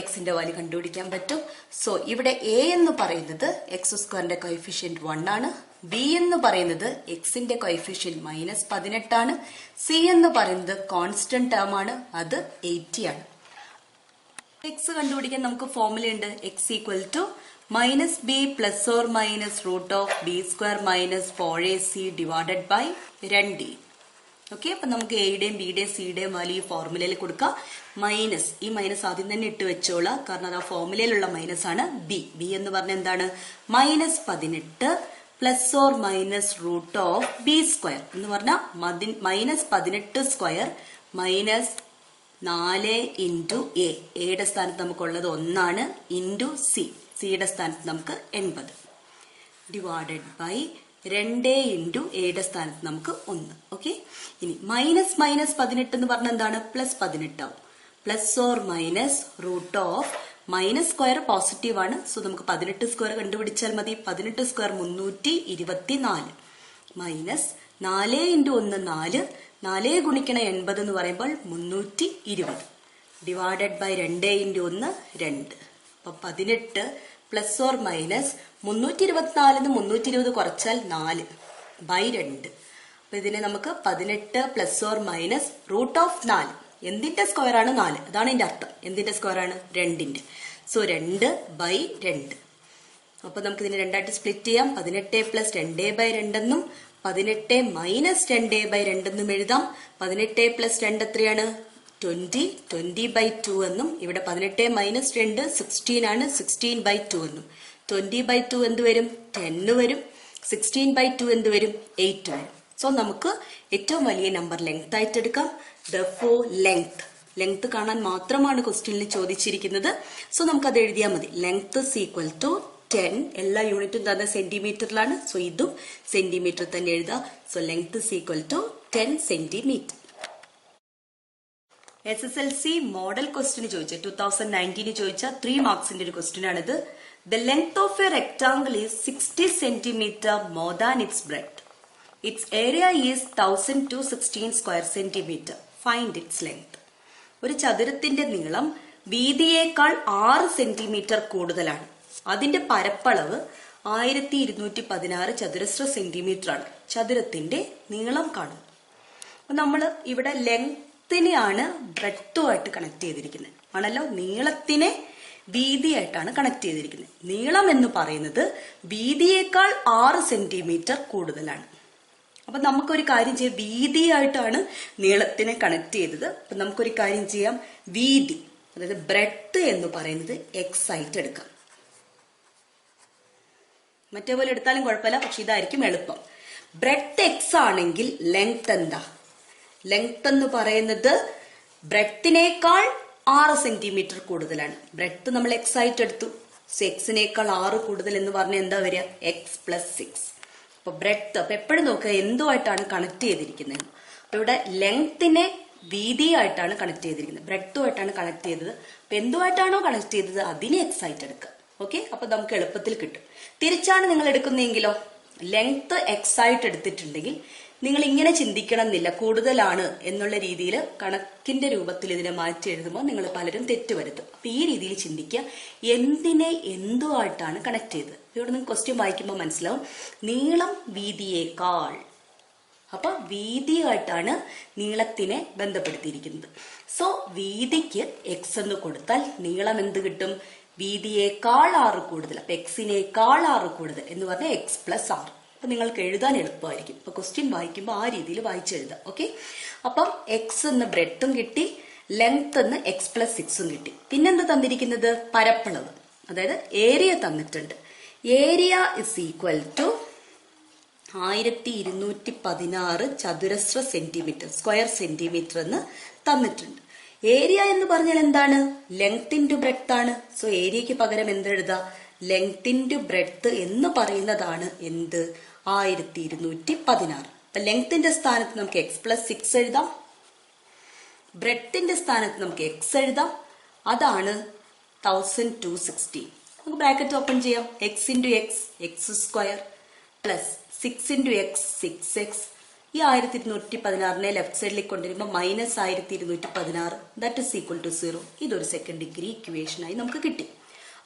എക്സിന്റെ വാല്യൂ കണ്ടുപിടിക്കാൻ പറ്റും. സോ ഇവിടെ എ എന്ന് പറയുന്നത് എക്സ് സ്ക്വയറിന്റെ കോഎഫിഷ്യന്റ് 1 ആണ്. ബി എന്ന് പറയുന്നത് എക്സിന്റെ കോഎഫിഷ്യന്റ് -18 ആണ്. സി എന്ന് പറയുന്നത് കോൺസ്റ്റന്റ് ടേം ആണ്, അത് 80 ആണ്. എക്സ് കണ്ടുപിടിക്കാൻ നമുക്ക് ഫോർമുല ഉണ്ട്. X equal to -b ± √b² - 4ac divided by 2a. Okay, അപ്പൊ നമുക്ക് എയുടെയും ബിയുടെയും സിയുടെയും വാല്യൂ ഈ ഫോർമുലയിൽ കൊടുക്കാം. മൈനസ്, ഈ മൈനസ് ആദ്യം തന്നെ ഇട്ട് വെച്ചോളാം, കാരണം അത് ആ ഫോർമുലയിലുള്ള മൈനസ് ആണ്. ബി എന്ന് പറഞ്ഞ എന്താണ്? -18 ± √b² എന്ന് പറഞ്ഞാൽ -18² മൈനസ് 4 ഇൻറ്റു എയുടെ സ്ഥാനത്ത് നമുക്കുള്ളത് 1 ആണ്, ഇൻറ്റു സിയുടെ സ്ഥാനത്ത് നമുക്ക് 80 ഡിവൈഡഡ് ബൈ 2 ഇൻറ്റു എയുടെ സ്ഥാനത്ത് നമുക്ക് 1. ഓക്കെ, ഇനി -18 എന്ന് പറഞ്ഞാൽ എന്താണ്? +18 ആവും. ± സ്ക്വയർ പോസിറ്റീവ് ആണ്. സോ നമുക്ക് 18 സ്ക്വയർ കണ്ടുപിടിച്ചാൽ മതി. 18 സ്ക്വയർ 324 മൈനസ് 4 ഇൻറ്റു 1 4, 4 ഗുണിക്കണ 80 എന്ന് പറയുമ്പോൾ 320 ഡിവൈഡഡ് ബൈ 2 ഇൻറ്റു 1 2. അപ്പൊ 18 ± 324 320 കുറച്ചാൽ 4 ബൈ 2. അപ്പൊ ഇതിനെ നമുക്ക് 18 ± √4. എന്തിന്റെ സ്ക്വയർ ആണ്? 4. അതാണ് ഇതിന്റെ അർത്ഥം. എന്തിന്റെ സ്ക്വയർ ആണ്? 2ന്റെ. So 2 by 2. അപ്പൊ നമുക്ക് ഇതിനെ രണ്ടായിട്ട് സ്പ്ലിറ്റ് ചെയ്യാം. 18 + 2/2 എന്നും 18 - 2/2 എന്നും എഴുതാം. 18 + 2 എത്രയാണ്? 20. 20/2 എന്നും ഇവിടെ 18 - 2 16 ആണ്. 16/2 എന്നും 20/2 എന്ത് വരും? 10 വരും. 16/2 എന്ത് വരും? 8 വരും. സോ നമുക്ക് ഏറ്റവും വലിയ നമ്പർ ലെങ്ത് ആയിട്ട് എടുക്കാം. Therefore ലെങ്ത് കാണാൻ മാത്രമാണ് ക്വസ്റ്റ്യനിൽ ചോദിച്ചിരിക്കുന്നത്. സോ നമുക്ക് അത് എഴുതിയാൽ മതി. Length is equal to 10. എല്ലാ യൂണിറ്റും തന്നെ സെന്റിമീറ്ററിലാണ്. സോ ഇതും സെന്റിമീറ്റർ തന്നെ എഴുതാം. So length is equal to 10 centimetre. SSLC model question ചോദിച്ച 2019 ചോദിച്ച 3 മാർക്സിന്റെ ഒരു ക്വസ്റ്റ്യൻ ആണിത്. The length of a rectangle is 60 centimeter more than its breadth. Its area is 1216 square centimeter. Find its length. ഒരു ചതുരത്തിന്റെ നീളം വീതിയേക്കാൾ 6 സെന്റിമീറ്റർ കൂടുതലാണ്. അതിന്റെ പരപ്പളവ് 1216 ചതുരശ്ര സെന്റിമീറ്റർ ആണ്. ചതുരത്തിന്റെ നീളം കാണും. അപ്പൊ നമ്മൾ ഇവിടെ ലെങ്തിനെയാണ് ബ്രെഡ്ത്തുമായിട്ട് കണക്ട് ചെയ്തിരിക്കുന്നത് ആണല്ലോ. നീളത്തിനെ വീതിയായിട്ടാണ് കണക്ട് ചെയ്തിരിക്കുന്നത്. നീളം എന്ന് പറയുന്നത് വീതിയേക്കാൾ 6 സെന്റിമീറ്റർ കൂടുതലാണ്. അപ്പൊ നമുക്കൊരു കാര്യം ചെയ്യാം. വീതിയായിട്ടാണ് നീളത്തിനെ കണക്ട് ചെയ്തത്. അപ്പൊ നമുക്കൊരു കാര്യം ചെയ്യാം. വീതി, അതായത് ബ്രെഡ്ത്ത് എന്ന് പറയുന്നത് x ആയിട്ട് എടുക്കാം. മറ്റേ പോലെ എടുത്താലും കുഴപ്പമില്ല, പക്ഷെ ഇതായിരിക്കും എളുപ്പം. ബ്രെഡ്ത്ത് x ആണെങ്കിൽ ലെങ്ത് എന്താ? ലെങ്ത് എന്ന് പറയുന്നത് ബ്രെഡ്ത്തിനേക്കാൾ 6 സെന്റിമീറ്റർ കൂടുതലാണ്. ബ്രെഡ്ത്ത് നമ്മൾ x ആയിട്ട് എടുത്തു. എക്സിനേക്കാൾ 6 കൂടുതൽ എന്ന് പറഞ്ഞാൽ എന്താ വരിക? x + 6. അപ്പൊ ബ്രെഡ്ത്ത്, അപ്പൊ എപ്പോഴും നോക്കുക എന്തുമായിട്ടാണ് കണക്ട് ചെയ്തിരിക്കുന്നത്. അപ്പൊ ഇവിടെ ലെങ്തിനെ വീതിയായിട്ടാണ് കണക്ട് ചെയ്തിരിക്കുന്നത്, ബ്രെഡ്ത്തുമായിട്ടാണ് കണക്ട് ചെയ്തത്. അപ്പൊ എന്തുമായിട്ടാണോ കണക്ട് ചെയ്തത് അതിനെ x ആയിട്ട് എടുക്കുക. ഓക്കെ, അപ്പൊ നമുക്ക് എളുപ്പത്തിൽ കിട്ടും. തിരിച്ചാണ് നിങ്ങൾ എടുക്കുന്നതെങ്കിലോ, ലെങ്ത് x ആയിട്ട് എടുത്തിട്ടുണ്ടെങ്കിൽ നിങ്ങൾ ഇങ്ങനെ ചിന്തിക്കണം എന്നില്ല, കൂടുതലാണ് എന്നുള്ള രീതിയിൽ കണക്കിന്റെ രൂപത്തിൽ ഇതിനെ മാറ്റി എഴുതുമ്പോൾ നിങ്ങൾ പലരും തെറ്റുവരുത്തും. അപ്പൊ ഈ രീതിയിൽ ചിന്തിക്കുക, എന്തിനെ എന്തുമായിട്ടാണ് കണക്ട് ചെയ്തത്. ഇവിടെ നിങ്ങൾക്ക് ക്വസ്റ്റ്യൻ വായിക്കുമ്പോൾ മനസ്സിലാവും, നീളം വീതിയേക്കാൾ. അപ്പൊ വീതിയായിട്ടാണ് നീളത്തിനെ ബന്ധപ്പെടുത്തിയിരിക്കുന്നത്. സോ വീതിക്ക് x എന്ന് കൊടുത്താൽ നീളം എന്ത് കിട്ടും? വീതിയേക്കാൾ 6 കൂടുതൽ. അപ്പൊ എക്സിനേക്കാൾ 6 കൂടുതൽ എന്ന് പറഞ്ഞാൽ x + 6. അപ്പൊ നിങ്ങൾക്ക് എഴുതാൻ എളുപ്പമായിരിക്കും. അപ്പൊ ക്വസ്റ്റ്യൻ വായിക്കുമ്പോൾ ആ രീതിയിൽ വായിച്ചെഴുതാം. ഓക്കെ, അപ്പം x എന്ന് ബ്രെഡ്ത്തും കിട്ടി, ലെങ്ത് എന്ന് x + 6ഉം കിട്ടി. പിന്നെന്ത് തന്നിരിക്കുന്നത്? പരപ്പളവ്, അതായത് ഏരിയ തന്നിട്ടുണ്ട്. ഏരിയ ഇസ് ഈക്വൽ ടു 1216 ചതുരശ്ര സെന്റിമീറ്റർ, സ്ക്വയർ സെന്റിമീറ്റർ എന്ന് തന്നിട്ടുണ്ട്. ഏരിയ എന്ന് പറഞ്ഞാൽ എന്താണ്? ലെങ്ത് ഇൻറ്റു ബ്രെഡ്ത്ത് ആണ്. സോ ഏരിയക്ക് പകരം എന്തെഴുതാം? ലെങ്ത് ഇൻറ്റു ബ്രെഡ്ത്ത് എന്ന് പറയുന്നതാണ് എന്ത്? 1216. അപ്പൊ ലെങ്ത്തിന്റെ സ്ഥാനത്ത് നമുക്ക് x + 6 എഴുതാം, ബ്രെഡ്ത്തിന്റെ സ്ഥാനത്ത് നമുക്ക് x എഴുതാം. അതാണ് 1216. നമുക്ക് ബ്രാക്കറ്റ് ഓപ്പൺ ചെയ്യാം. x × x x² + 6 × x 6x ഈ 1216 ലെഫ്റ്റ് സൈഡിലേക്ക് കൊണ്ടുവരുമ്പോൾ -1216 ദാറ്റ് ഇസ് ഈക്വൽ ടു 0. ഇതൊരു സെക്കൻഡ് ഡിഗ്രി ഇക്വേഷൻ ആയി നമുക്ക് കിട്ടി.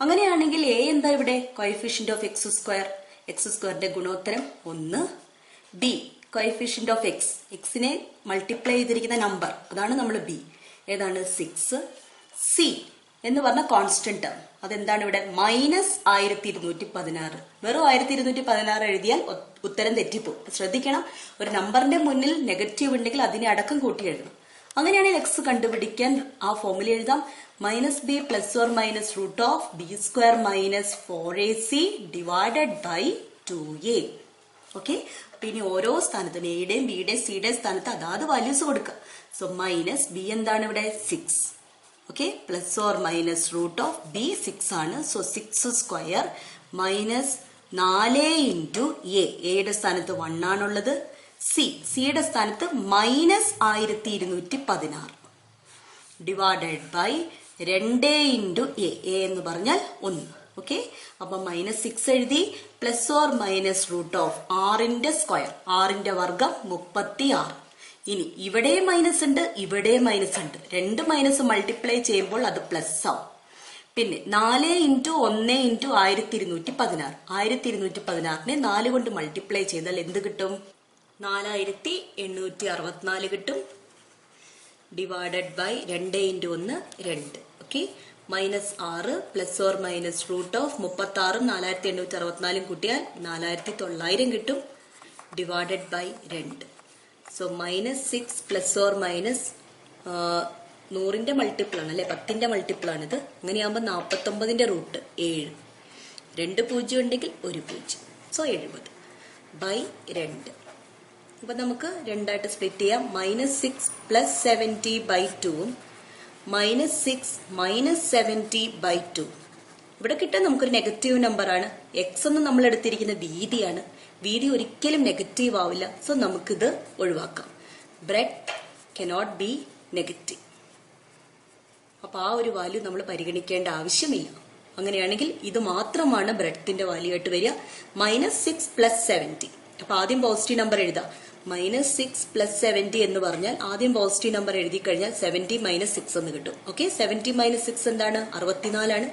അങ്ങനെയാണെങ്കിൽ എ എന്താ ഇവിടെ? Coefficient of X square, X സ്ക്വയറിന്റെ ഗുണോത്തരം 1. ബി കോഎഫിഷ്യന്റ് ഓഫ് എക്സിനെ മൾട്ടിപ്ലൈ ചെയ്തിരിക്കുന്ന നമ്പർ, അതാണ് നമ്മൾ ബി. ഏതാണ്? 6. സി എന്ന് പറഞ്ഞ കോൺസ്റ്റന്റ് ടേം, അതെന്താണ് ഇവിടെ? -1216. വെറും 1216 എഴുതിയാൽ ഉത്തരം തെറ്റിപ്പോകും. ശ്രദ്ധിക്കണം, ഒരു നമ്പറിന്റെ മുന്നിൽ നെഗറ്റീവ് ഉണ്ടെങ്കിൽ അതിനെ അടക്കം കൂട്ടി എഴുതണം. അങ്ങനെയാണെങ്കിൽ എക്സ് കണ്ടുപിടിക്കാൻ ആ ഫോർമുല എഴുതാം. -b ± √b² - 4ac divided by 2a. Okay, അപ്പൊ ഇനി ഓരോ സ്ഥാനത്തും എയുടെയും ബിയുടെയും സിയുടെയും സ്ഥാനത്ത് അതാത് വാല്യൂസ് കൊടുക്കുക. സോ -b എന്താണ് ഇവിടെ? 6. ഓക്കെ, ±√b 6 ആണ്. സോ 6² -4 ഇൻറ്റു എയുടെ സ്ഥാനത്ത് 1 ആണുള്ളത്. സിയുടെ സ്ഥാനത്ത് -1216 ഡിവൈഡഡ് ബൈ 2 ഇൻറ്റു എ എന്ന് പറഞ്ഞാൽ 1. ഓക്കെ, അപ്പൊ -6 എഴുതി. ±√6ന്റെ സ്ക്വയർ, 6ന്റെ വർഗം 36. ഇനി ഇവിടെ മൈനസ് ഉണ്ട്, ഇവിടെ മൈനസ് ഉണ്ട്. 2 മൈനസ് മൾട്ടിപ്ലൈ ചെയ്യുമ്പോൾ അത് പ്ലസ് ആവും. പിന്നെ 4 ഇൻറ്റു 1 ഇൻറ്റു 1216, 1216നെ 4 കൊണ്ട് മൾട്ടിപ്ലൈ ചെയ്താൽ എന്ത് കിട്ടും? 4864 കിട്ടും. Divided by 2 into 1 2. ഓക്കെ, -6 ±√36 4864 കൂട്ടിയാൽ 4900 കിട്ടും. Divided by 2. സോ -6 ± 100ന്റെ മൾട്ടിപ്പിൾ ആണ് അല്ലെ, 10ന്റെ മൾട്ടിപ്പിൾ ആണിത്. അങ്ങനെയാകുമ്പോൾ 49ന്റെ റൂട്ട് 7. 2 0 ഉണ്ടെങ്കിൽ 1 0. So 70 by 2. അപ്പൊ നമുക്ക് രണ്ടായിട്ട് സ്പ്ലിറ്റ് ചെയ്യാം. -6 + 70 ബൈ 2ഉം -6 - 70 ബൈ 2. ഇവിടെ കിട്ടാൻ നമുക്കൊരു നെഗറ്റീവ് നമ്പർ ആണ്. എക്സ് എന്ന് നമ്മൾ എടുത്തിരിക്കുന്ന വീതിയാണ്. വീതി ഒരിക്കലും നെഗറ്റീവ് ആവില്ല. സോ നമുക്കിത് ഒഴിവാക്കാം. Bread cannot be negative. അപ്പൊ ആ ഒരു വാല്യൂ നമ്മൾ പരിഗണിക്കേണ്ട ആവശ്യമില്ല. അങ്ങനെയാണെങ്കിൽ ഇത് മാത്രമാണ് ബ്രെഡത്തിന്റെ വാല്യൂ ആയിട്ട് വരിക. -6 + 70. അപ്പൊ ആദ്യം പോസിറ്റീവ് നമ്പർ എഴുതാം. -6 + 70 എന്ന് പറഞ്ഞാൽ ആദ്യം പോസിറ്റീവ് നമ്പർ എഴുതി കഴിഞ്ഞാൽ 70 - 6 എന്ന് കിട്ടും. ഓക്കെ, 70 - 6 എന്താണ്? 64 ആണ്.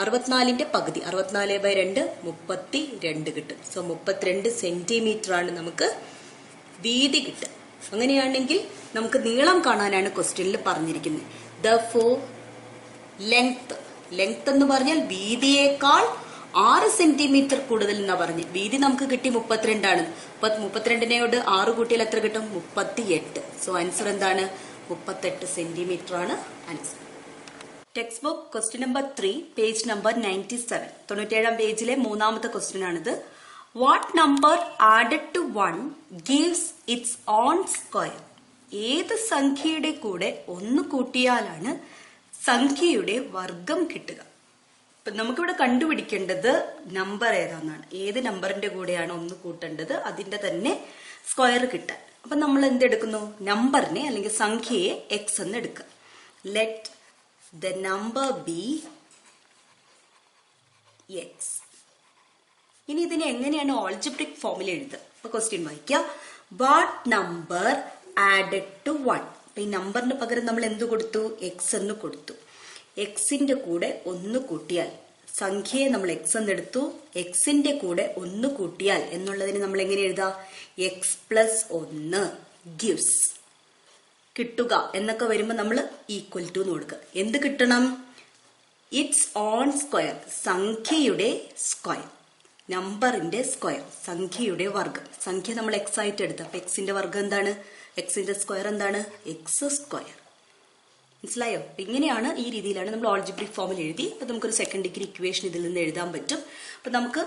64ന്റെ പകുതി 64/2 32 കിട്ടും. സോ 32 സെന്റിമീറ്റർ ആണ് നമുക്ക് വീതി കിട്ടുക. അങ്ങനെയാണെങ്കിൽ നമുക്ക് നീളം കാണാനാണ് ക്വസ്റ്റ്യനിൽ പറഞ്ഞിരിക്കുന്നത്. Therefore ലെങ്ത് എന്ന് പറഞ്ഞാൽ വീതിയേക്കാൾ 6 സെന്റിമീറ്റർ കൂടുതൽ എന്നാ പറഞ്ഞു. വീതി നമുക്ക് കിട്ടി 32 ആണ്. 32നോട് 6 കൂട്ടിയാൽ എത്ര കിട്ടും? 38. സോ ആൻസർ എന്താണ്? 38 സെന്റിമീറ്റർ ആണ് answer. Textbook question number 3 page number 97, 97ാം പേജിലെ മൂന്നാമത്തെ ക്വസ്റ്റ്യൻ ആണിത്. What number added to 1 gives its own square? ഏത് സംഖ്യയുടെ കൂടെ 1 കൂട്ടിയാലാണ് സംഖ്യയുടെ വർഗം കിട്ടുക? ഇപ്പൊ നമുക്കിവിടെ കണ്ടുപിടിക്കേണ്ടത് നമ്പർ ഏതാണെന്നാണ്. ഏത് നമ്പറിന്റെ കൂടെയാണ് 1 കൂട്ടേണ്ടത്, അതിന്റെ തന്നെ സ്ക്വയർ കിട്ടാൻ. അപ്പൊ നമ്മൾ എന്തെടുക്കുന്നു? നമ്പറിനെ അല്ലെങ്കിൽ സംഖ്യയെ എക്സ് എന്ന് എടുക്കുക. Let the number be x. ഇനി ഇതിനെ എങ്ങനെയാണ് ഓൾജിബ്രിക് ഫോമിൽ എഴുതുക? അപ്പൊ ക്വസ്റ്റ്യൻ വായിക്കാം. What number added to 1? അപ്പൊ ഈ നമ്പറിന് പകരം നമ്മൾ എന്ത് കൊടുത്തു? എക്സ് എന്ന് കൊടുത്തു. എക്സിന്റെ കൂടെ 1 കൂട്ടിയാൽ, സംഖ്യയെ നമ്മൾ എക്സ് എന്നെടുത്തു, എക്സിന്റെ കൂടെ 1 കൂട്ടിയാൽ എന്നുള്ളതിന് നമ്മൾ എങ്ങനെ എഴുതാം? X plus 1 gives. കിട്ടുക എന്നൊക്കെ വരുമ്പോൾ നമ്മൾ ഈക്വൽ ടു എന്ന് കൊടുക്കുക. എന്ത് കിട്ടണം? ഇറ്റ്സ് ഓൺ സ്ക്വയർ, സംഖ്യയുടെ സ്ക്വയർ, നമ്പറിന്റെ സ്ക്വയർ, സംഖ്യയുടെ വർഗം. സംഖ്യ നമ്മൾ എക്സ് ആയിട്ട് എടുത്തു. അപ്പൊ എക്സിന്റെ വർഗം എന്താണ്? എക്സിന്റെ സ്ക്വയർ എന്താണ്? X square. മനസ്സിലായോ? ഇങ്ങനെയാണ്, ഈ രീതിയിലാണ് നമ്മൾ ഓൾജിബ്രിക് ഫോമിൽ എഴുതി. അപ്പൊ നമുക്കൊരു സെക്കൻഡ് ഡിഗ്രി ഇക്വേഷൻ ഇതിൽ നിന്ന് എഴുതാൻ പറ്റും. അപ്പൊ നമുക്ക്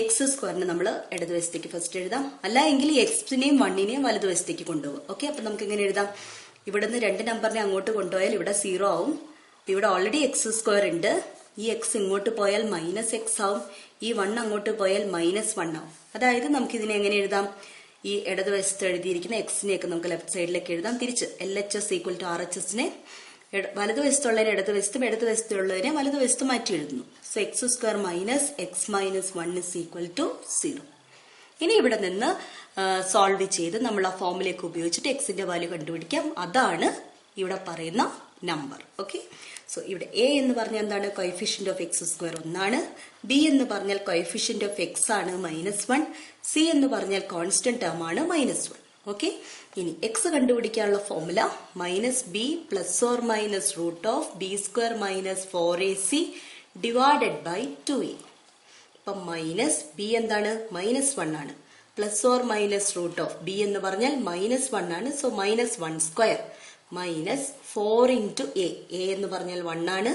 എക്സ് സ്ക്വയറിന് നമ്മൾ ഇടതുവശത്തേക്ക് ഫസ്റ്റ് എഴുതാം. അല്ല എങ്കിൽ എക്സിനെയും 1നെയും വലതുവശത്തേക്ക് കൊണ്ടുപോകും. ഓക്കെ, അപ്പൊ നമുക്ക് എങ്ങനെ എഴുതാം? ഇവിടുന്ന് 2 നമ്പറിനെ അങ്ങോട്ട് കൊണ്ടുപോയാൽ ഇവിടെ 0 ആവും. ഇവിടെ ഓൾറെഡി എക്സ് സ്ക്വയർ ഉണ്ട്. ഈ എക്സ് ഇങ്ങോട്ട് പോയാൽ -x ആവും. ഈ 1 അങ്ങോട്ട് പോയാൽ -1 ആവും. അതായത് നമുക്ക് ഇതിനെ എങ്ങനെ എഴുതാം? ഈ ഇടതുവശത്ത് എഴുതിയിരിക്കുന്ന എക്സിനെയൊക്കെ നമുക്ക് ലെഫ്റ്റ് സൈഡിലേക്ക് എഴുതാം. തിരിച്ച് LHS = RHSനെ വലതുവശത്തുള്ളതിനെ ഇടതുവശത്തും ഇടതുവശത്തുള്ളതിനെ വലതുവശത്ത് മാറ്റി എഴുതുന്നു. So x² - x - 1 = 0. ഇനി ഇവിടെ നിന്ന് സോൾവ് ചെയ്ത് നമ്മൾ ആ ഫോമിലേക്ക് ഉപയോഗിച്ചിട്ട് എക്സിന്റെ വാല്യൂ കണ്ടുപിടിക്കാം. അതാണ് ഇവിടെ പറയുന്ന നമ്പർ. ഓക്കെ, സോ ഇവിടെ എ എന്ന് പറഞ്ഞാൽ എന്താണ്? കോഎഫിഷ്യന്റ് ഓഫ് എക്സ് സ്ക്വയർ 1 ആണ്. ബി എന്ന് പറഞ്ഞാൽ കോഎഫിഷ്യന്റ് ഓഫ് എക്സ് ആണ് -1. സി എന്ന് പറഞ്ഞാൽ കോൺസ്റ്റന്റ് ടേം ആണ് -1. ഓക്കെ, ഇനി എക്സ് കണ്ടുപിടിക്കാനുള്ള formula -b ± √b² - 4ac divided by 2a. അപ്പൊ ബി എന്താണ്? -1 ആണ്. ± b എന്ന് പറഞ്ഞാൽ -1 ആണ്. So -1² -4 × a. a എന്ന് പറഞ്ഞാൽ 1 ആണ്.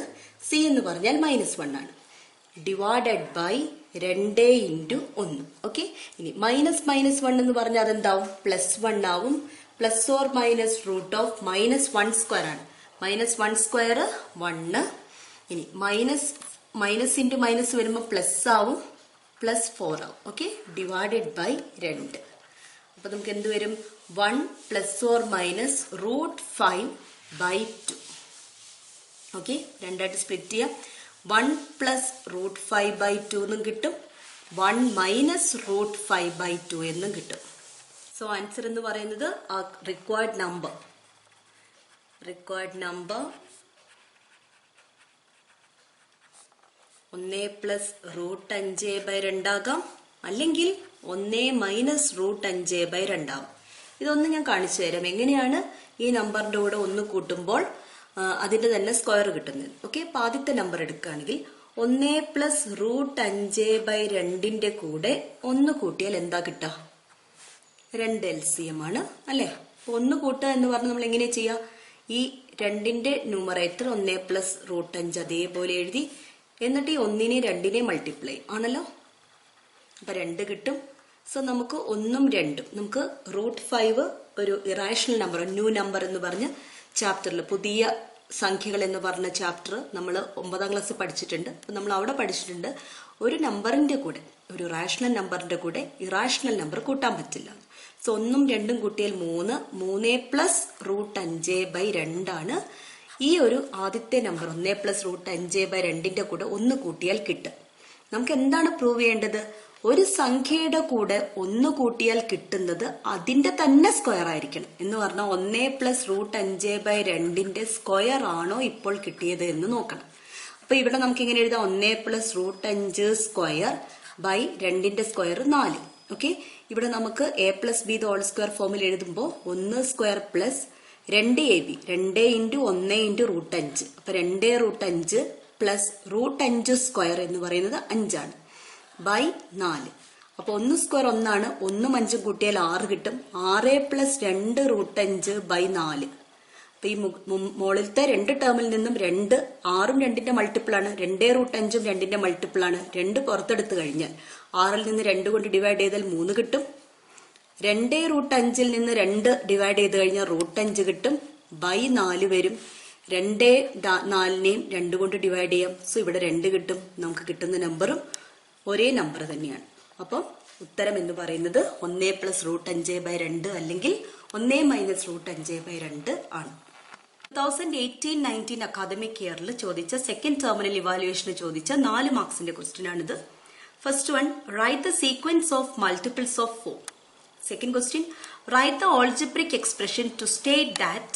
c എന്ന് പറഞ്ഞാൽ -1 ആണ്. Divided by 2 × 1. ഓക്കെ, ഇനി -1 എന്ന് പറഞ്ഞാൽ അതെന്താവും? +1 ആവും. ± -1² ആണ്. -1² 1. ഇനി മൈനസ് ഇൻറ്റു മൈനസ് വരുമ്പോൾ പ്ലസ് ആവും, +4 ആവും. Okay, divided by 2. അപ്പൊ നമുക്ക് എന്ത് വരും? 1 ± √5/2. ഓക്കെ, രണ്ടായിട്ട് സ്പ്ലിറ്റ് ചെയ്യാം. 1 + √5/2 എന്നും കിട്ടും, 1 - √5/2 എന്നും കിട്ടും. സോ ആൻസർ എന്ന് പറയുന്നത് റിക്വയർഡ് നമ്പർ 1 + √5/2 ആകാം, അല്ലെങ്കിൽ 1 - √5/2 ആവും. ഇതൊന്ന് ഞാൻ കാണിച്ചു തരാം എങ്ങനെയാണ് ഈ നമ്പറിന്റെ കൂടെ 1 കൂട്ടുമ്പോൾ അതിന്റെ തന്നെ സ്ക്വയർ കിട്ടുന്നത്. ഓക്കെ, അപ്പൊ ആദ്യത്തെ നമ്പർ എടുക്കുകയാണെങ്കിൽ 1 + √5/2 കൂടെ 1 കൂട്ടിയാൽ എന്താ കിട്ടുക? 2 LCM ആണ് അല്ലെ? 1 കൂട്ടുക എന്ന് പറഞ്ഞാൽ നമ്മൾ എങ്ങനെയാ ചെയ്യുക? ഈ 2ന്റെ ന്യൂമറേറ്റർ 1 + √5 അതേപോലെ എഴുതി, എന്നിട്ട് ഈ 1നെ 2നെ മൾട്ടിപ്ലൈ ആണല്ലോ. അപ്പൊ 2 കിട്ടും. സോ നമുക്ക് 1ഉം 2ഉം നമുക്ക് √5 ഒരു ഇറാഷണൽ നമ്പർ, ന്യൂ നമ്പർ എന്ന് പറഞ്ഞ ചാപ്റ്ററിൽ, പുതിയ സംഖ്യകൾ എന്ന് പറഞ്ഞ ചാപ്റ്റർ നമ്മൾ 9ാം ക്ലാസ് പഠിച്ചിട്ടുണ്ട്. അപ്പൊ നമ്മൾ അവിടെ പഠിച്ചിട്ടുണ്ട് ഒരു നമ്പറിന്റെ കൂടെ, ഒരു റാഷണൽ നമ്പറിന്റെ കൂടെ ഇറാഷണൽ നമ്പർ കൂട്ടാൻ പറ്റില്ല. സോ 1ഉം 2ഉം കൂട്ടിയാൽ 3 + √5/2 ആണ്. ഈ ഒരു ആദ്യത്തെ നമ്പർ 1 + √5/2 കൂടെ 1 കൂട്ടിയാൽ കിട്ടും. നമുക്ക് എന്താണ് പ്രൂവ് ചെയ്യേണ്ടത്? ഒരു സംഖ്യയുടെ കൂടെ 1 കൂട്ടിയാൽ കിട്ടുന്നത് അതിന്റെ തന്നെ സ്ക്വയർ ആയിരിക്കണം. എന്ന് പറഞ്ഞാൽ 1 + √5/2 സ്ക്വയർ ആണോ ഇപ്പോൾ കിട്ടിയത് എന്ന് നോക്കണം. അപ്പൊ ഇവിടെ നമുക്ക് എങ്ങനെ എഴുതാം? 1 + √5² / 2ന്റെ സ്ക്വയർ 4. ഓക്കെ, ഇവിടെ നമുക്ക് a + b ² ഫോമിൽ എഴുതുമ്പോൾ 1² + 2ab, 2 × 1 × √5. അപ്പൊ 2√5 + √5² എന്ന് പറയുന്നത് 5 ആണ്, ബൈ 4. അപ്പൊ 1² 1 ആണ്. 1ഉം 5ഉം കൂട്ടിയാൽ 6 കിട്ടും. 6 + 2 √5/4. അപ്പൊ ഈ മുകളിലത്തെ 2 ടേമിൽ നിന്നും 2, 6ഉം 2ന്റെ മൾട്ടിപ്പിൾ ആണ്, 2 √5ഉം 2ന്റെ മൾട്ടിപ്പിൾ ആണ്. 2 പുറത്തെടുത്ത് കഴിഞ്ഞാൽ 6ൽ നിന്ന് 2 കൊണ്ട് ഡിവൈഡ് ചെയ്താൽ 3 കിട്ടും. 2 √5ൽ നിന്ന് 2 ഡിവൈഡ് ചെയ്ത് കഴിഞ്ഞാൽ √5 കിട്ടും, ബൈ 4 വരും. 2 4നെയും 2 കൊണ്ട് ഡിവൈഡ് ചെയ്യാം. സോ ഇവിടെ 2 കിട്ടും. നമുക്ക് കിട്ടുന്ന നമ്പറും ഒരേ നമ്പർ തന്നെയാണ്. അപ്പം ഉത്തരം എന്ന് പറയുന്നത് 1 + √5/2 അല്ലെങ്കിൽ 1 - √5/2 ആണ്. 2018-19 അക്കാദമിക് ഇയറിൽ ചോദിച്ച സെക്കൻഡ് ടെർമിനൽ ഇവാലുവേഷന് ചോദിച്ച 4 മാർക്സിന്റെ ക്വസ്റ്റ്യൻ ആണിത്. First one, right the sequence of multiples of 4. Second question, write the algebraic expression to state that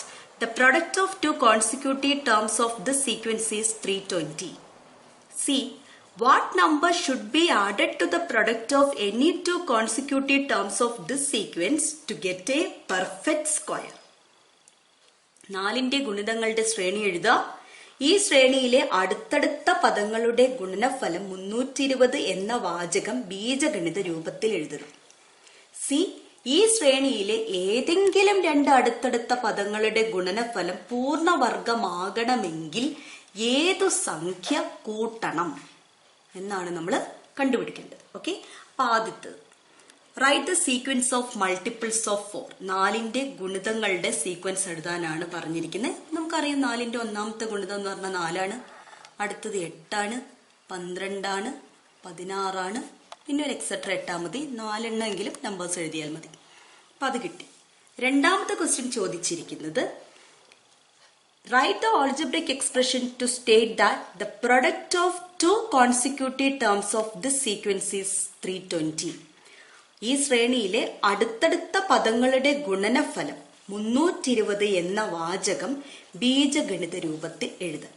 the product of 2 consecutive terms of this sequence is 320. C. What number should be added to the product of any 2 consecutive terms of this sequence to get a perfect square? 4ന്റെ ഗുണിതങ്ങളുടെ ശ്രേണി എഴുതുക. ഈ ശ്രേണിയിലെ അടുത്തടുത്ത പദങ്ങളുടെ ഗുണനഫലം 320 എന്ന വാചകം ബീജഗണിത രൂപത്തിൽ എഴുതുക. സി. ഈ ശ്രേണിയിലെ ഏതെങ്കിലും 2 അടുത്തടുത്ത പദങ്ങളുടെ ഗുണനഫലം പൂർണ്ണവർഗമാകണമെങ്കിൽ ഏതു സംഖ്യ കൂട്ടണം എന്നാണ് നമ്മൾ കണ്ടുപിടിക്കേണ്ടത്. ഓക്കെ, അപ്പൊ ആദ്യത്തത് write the sequence of multiples of 4. 4ന്റെ ഗുണിതങ്ങളുടെ സീക്വൻസ് എഴുതാനാണ് പറഞ്ഞിരിക്കുന്നത്. നമുക്കറിയാം 4ന്റെ ഒന്നാമത്തെ ഗുണിതം എന്ന് പറഞ്ഞാൽ 4 ആണ്, അടുത്തത് 8 ആണ്, 12 ആണ്, 16 ആണ്, പിന്നെ ഒരു എക്സെട്ര 8 മതി. 4 എണ്ണമെങ്കിലും നമ്പേഴ്സ് എഴുതിയാൽ മതി. അപ്പൊ അത് കിട്ടി. രണ്ടാമത്തെ ക്വസ്റ്റ്യൻ ചോദിച്ചിരിക്കുന്നത് write the algebraic expression to state that the product of 2 consecutive terms of this sequence is 320. ഈ ശ്രേണിയിലെ അടുത്തടുത്ത പദങ്ങളുടെ ഗുണനഫലം 320 എന്ന വാചകം ബീജഗണിത രൂപത്തിൽ എഴുതുക.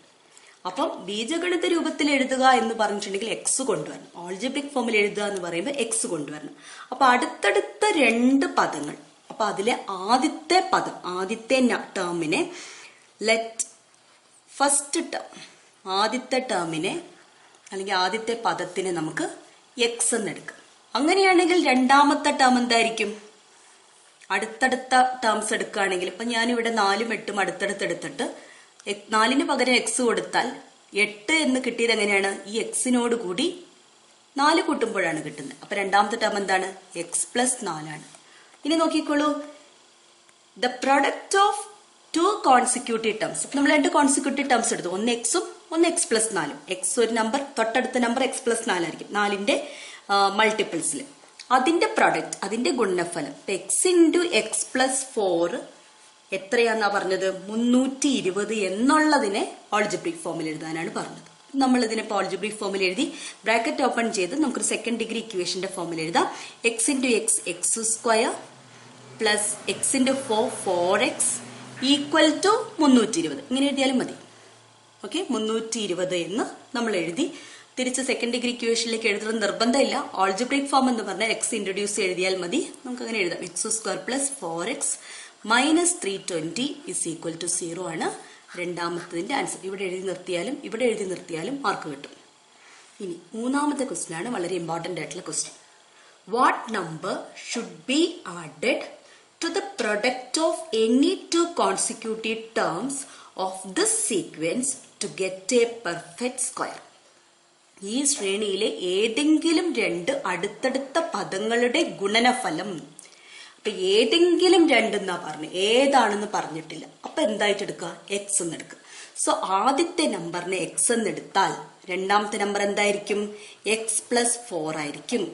അപ്പം ബീജഗണിത രൂപത്തിൽ എഴുതുക എന്ന് പറഞ്ഞിട്ടുണ്ടെങ്കിൽ എക്സ് കൊണ്ടുവരണം. ഓൾജിബ്രിക് ഫോമിൽ എഴുതുക എന്ന് പറയുമ്പോൾ എക്സ് കൊണ്ടുവരണം. അപ്പൊ അടുത്തടുത്ത 2 പദങ്ങൾ. അപ്പൊ അതിലെ ആദ്യത്തെ പദം, ആദ്യത്തെ ടേമിനെ ഫസ്റ്റ് ടേം, ആദ്യത്തെ ടേമിനെ അല്ലെങ്കിൽ ആദ്യത്തെ പദത്തിനെ നമുക്ക് എക്സ് എന്ന് എടുക്കാം. അങ്ങനെയാണെങ്കിൽ രണ്ടാമത്തെ ടേം എന്തായിരിക്കും? അടുത്തടുത്ത ടേംസ് എടുക്കുകയാണെങ്കിൽ ഇപ്പൊ ഞാനിവിടെ 4ഉം 8ഉം അടുത്തടുത്ത് എടുത്തിട്ട് 4ന് പകരം എക്സ് കൊടുത്താൽ 8 എന്ന് കിട്ടിയത് എങ്ങനെയാണ്? ഈ എക്സിനോട് കൂടി 4 കൂട്ടുമ്പോഴാണ് കിട്ടുന്നത്. അപ്പൊ രണ്ടാമത്തെ ടേം എന്താണ്? എക്സ് പ്ലസ് 4 ആണ്. ഇനി നോക്കിക്കോളൂ, the product of 2 consecutive terms. നമ്മൾ 2 കോൺസിക്യൂട്ടീവ് ടേംസ് എടുത്തു. ഒന്ന് എക്സും ഒന്ന് എക്സ് പ്ലസ് 4ഉം. എക്സ് ഒരു നമ്പർ, തൊട്ടടുത്ത നമ്പർ എക്സ് പ്ലസ് 4 ആയിരിക്കും, 4ന്റെ മൾട്ടിപ്പിൾസിൽ. അതിന്റെ പ്രൊഡക്റ്റ്, അതിന്റെ ഗുണനഫലം എക്സ് ഇൻറ്റു എക്സ് പ്ലസ് 4 എത്രയാന്നാ പറഞ്ഞത്? 320 എന്നുള്ളതിനെ ഓൾജിബ്രിക് ഫോമിൽ എഴുതാനാണ് പറഞ്ഞത്. നമ്മൾ ഇതിനെ ഓൾജിബ്രിക് ഫോമിൽ എഴുതി ബ്രാക്കറ്റ് ഓപ്പൺ ചെയ്ത് നമുക്കൊരു സെക്കൻഡ് ഡിഗ്രി ഇക്വേഷന്റെ ഫോമിൽ എഴുതാം. X into x x square plus x into 4 4x equal to 320. ഇങ്ങനെ എഴുതിയാലും മതി. ഓക്കെ, 320 എന്ന് നമ്മൾ എഴുതി. തിരിച്ച് സെക്കൻഡ് ഡിഗ്രി ഇക്വേഷനിലേക്ക് എഴുതുന്നത് നിർബന്ധമില്ല. ഓൾജിബ്രിക് ഫോം എന്ന് പറഞ്ഞാൽ എക്സ് ഇൻട്രൊഡ്യൂസ് എഴുതിയാൽ മതി. നമുക്ക് അങ്ങനെ എഴുതാം. X square plus 4x minus 320 is equal to 0 ആണ് രണ്ടാമത്തതിന്റെ ആൻസർ. ഇവിടെ എഴുതി നിർത്തിയാലും ഇവിടെ എഴുതി നിർത്തിയാലും മാർക്ക് കിട്ടും. ഇനി മൂന്നാമത്തെ ക്വസ്റ്റ്യൻ ആണ് വളരെ ഇമ്പോർട്ടന്റ് ആയിട്ടുള്ള question. What number should be added to the product of any 2 consecutive terms of this sequence to get a perfect square? ഈ ശ്രേണിയിലെ ഏതെങ്കിലും 2 അടുത്തടുത്ത പദങ്ങളുടെ ഗുണനഫലം. അപ്പൊ ഏതെങ്കിലും 2 എന്നാ പറഞ്ഞു, ഏതാണെന്ന് പറഞ്ഞിട്ടില്ല. അപ്പൊ എന്തായിട്ട് എടുക്കുക? എക്സ് എന്ന് എടുക്കുക. സോ ആദ്യത്തെ നമ്പറിനെ എക്സ് എന്ന് എടുത്താൽ രണ്ടാമത്തെ നമ്പർ എന്തായിരിക്കും? എക്സ് പ്ലസ് 4 ആയിരിക്കും.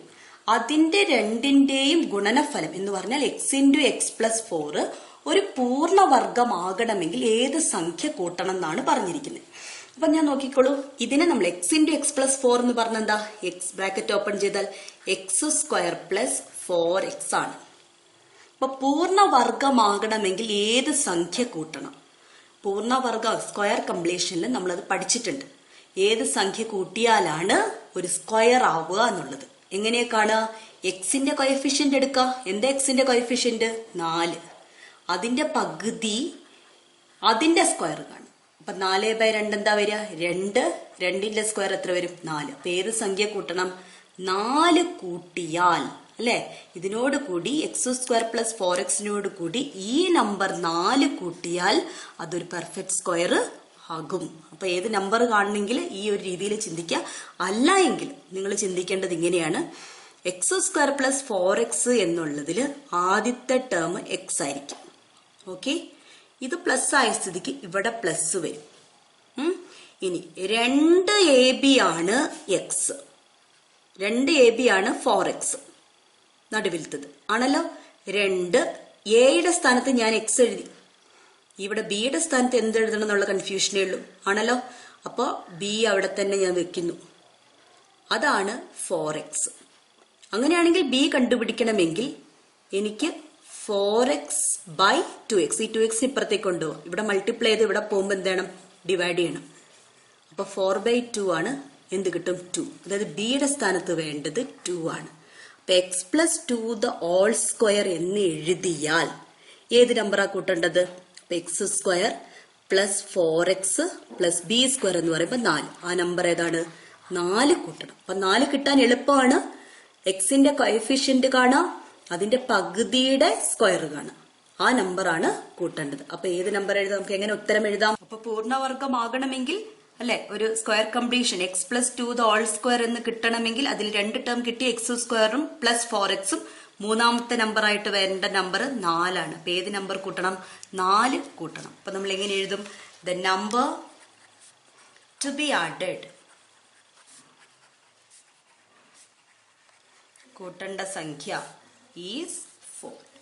അതിന്റെ രണ്ടിന്റെയും ഗുണനഫലം എന്ന് പറഞ്ഞാൽ എക്സ് ഇൻറ്റു എക്സ് പ്ലസ് 4 ഒരു പൂർണ്ണവർഗമാകണമെങ്കിൽ ഏത് സംഖ്യ കൂട്ടണം എന്നാണ് പറഞ്ഞിരിക്കുന്നത്. അപ്പൊ ഞാൻ നോക്കിക്കോളൂ, ഇതിനെ നമ്മൾ എക്സ് ഇൻറ്റു എക്സ് പ്ലസ് 4 എന്ന് പറഞ്ഞ എന്താ? എക്സ് ബ്രാക്കറ്റ് ഓപ്പൺ ചെയ്താൽ എക്സ് സ്ക്വയർ പ്ലസ് 4x ആണ്. അപ്പൊ പൂർണ്ണവർഗമാകണമെങ്കിൽ ഏത് സംഖ്യ കൂട്ടണം? പൂർണ്ണവർഗ സ്ക്വയർ കംപ്ലീഷനിൽ നമ്മളത് പഠിച്ചിട്ടുണ്ട്. ഏത് സംഖ്യ കൂട്ടിയാലാണ് ഒരു സ്ക്വയർ ആവുക എന്നുള്ളത്. എങ്ങനെയാ കാണുക? എക്സിന്റെ കോഎഫിഷ്യന്റ് എടുക്കുക. എന്താ എക്സിന്റെ കോഎഫിഷ്യന്റ്? 4. അതിന്റെ പകുതി അതിന്റെ സ്ക്വയർ കാണും. അപ്പൊ 4/2 എന്താ വരിക? 2. 2ന്റെ സ്ക്വയർ എത്ര വരും? 4. അപ്പൊ ഏത് സംഖ്യ കൂട്ടണം? 4 കൂട്ടിയാൽ, അല്ലെ, ഇതിനോട് കൂടി എക്സ് സ്ക്വയർ പ്ലസ് 4x കൂടി ഈ നമ്പർ 4 കൂട്ടിയാൽ അതൊരു പെർഫെക്റ്റ് സ്ക്വയർ ആകും. അപ്പൊ ഏത് നമ്പർ കാണണമെങ്കിൽ ഈ ഒരു രീതിയിൽ ചിന്തിക്കുക. അല്ല എങ്കിൽ നിങ്ങൾ ചിന്തിക്കേണ്ടത് ഇങ്ങനെയാണ്. എക്സ് സ്ക്വയർ പ്ലസ് 4x എന്നുള്ളതിൽ ആദ്യത്തെ ടേം എക്സ് ആയിരിക്കും. ഓക്കെ, ഇത് പ്ലസ് ആയ സ്ഥിതിക്ക് ഇവിടെ പ്ലസ് വരും. ഇനി 2ab ആണ് എക്സ്, 2ab ആണ് 4x നടുവിലത്തത് ആണല്ലോ. 2 എയുടെ സ്ഥാനത്ത് ഞാൻ എക്സ് എഴുതി, ഇവിടെ ബിയുടെ സ്ഥാനത്ത് എന്ത് എഴുതണം എന്നുള്ള കൺഫ്യൂഷനേ ഉള്ളൂ ആണല്ലോ. അപ്പോ ബി അവിടെ തന്നെ ഞാൻ വെക്കുന്നു, അതാണ് 4x. അങ്ങനെയാണെങ്കിൽ ബി കണ്ടുപിടിക്കണമെങ്കിൽ എനിക്ക് 4x by 2x, ഈ 2x ഇപ്പുറത്തേക്ക് കൊണ്ടുപോകാം. ഇവിടെ മൾട്ടിപ്ലൈ ചെയ്ത് ഇവിടെ പോകുമ്പോൾ എന്ത് ചെയ്യണം? ഡിവൈഡ് ചെയ്യണം. അപ്പൊ 4/2 ആണ്. എന്ത് കിട്ടും? 2. അതായത് ബിയുടെ സ്ഥാനത്ത് വേണ്ടത് 2 ആണ്. അപ്പൊ X plus 2 the all square എന്ന് എഴുതിയാൽ ഏത് നമ്പറാ കൂട്ടേണ്ടത്? അപ്പൊ X square plus 4x plus B square എന്ന് പറയുമ്പോൾ 4. ആ നമ്പർ ഏതാണ്? 4 കൂട്ടണം. അപ്പൊ 4 കിട്ടാൻ എളുപ്പമാണ്. എക്സിന്റെ കോഎഫിഷ്യന്റ് കാണാം, അതിന്റെ പകുതിയുടെ സ്ക്വയർ കാണാം. ആ നമ്പറാണ് കൂട്ടേണ്ടത്. അപ്പൊ ഏത് നമ്പർ എഴുതാം? നമുക്ക് എങ്ങനെ ഉത്തരം എഴുതാം? അപ്പൊ പൂർണ്ണവർഗമാകണമെങ്കിൽ, അല്ലെ, ഒരു square completion X plus 2 the all square എന്ന് കിട്ടണമെങ്കിൽ അതിൽ 2 ടേം കിട്ടി, എക്സ് സ്ക്വയറും പ്ലസ് 4x. മൂന്നാമത്തെ നമ്പർ ആയിട്ട് വരേണ്ട നമ്പർ 4 ആണ്. അപ്പൊ ഏത് നമ്പർ കൂട്ടണം? 4 കൂട്ടണം. അപ്പൊ നമ്മൾ എങ്ങനെ എഴുതും? The number to be added, കൂട്ടേണ്ട സംഖ്യ ഈസ് 4.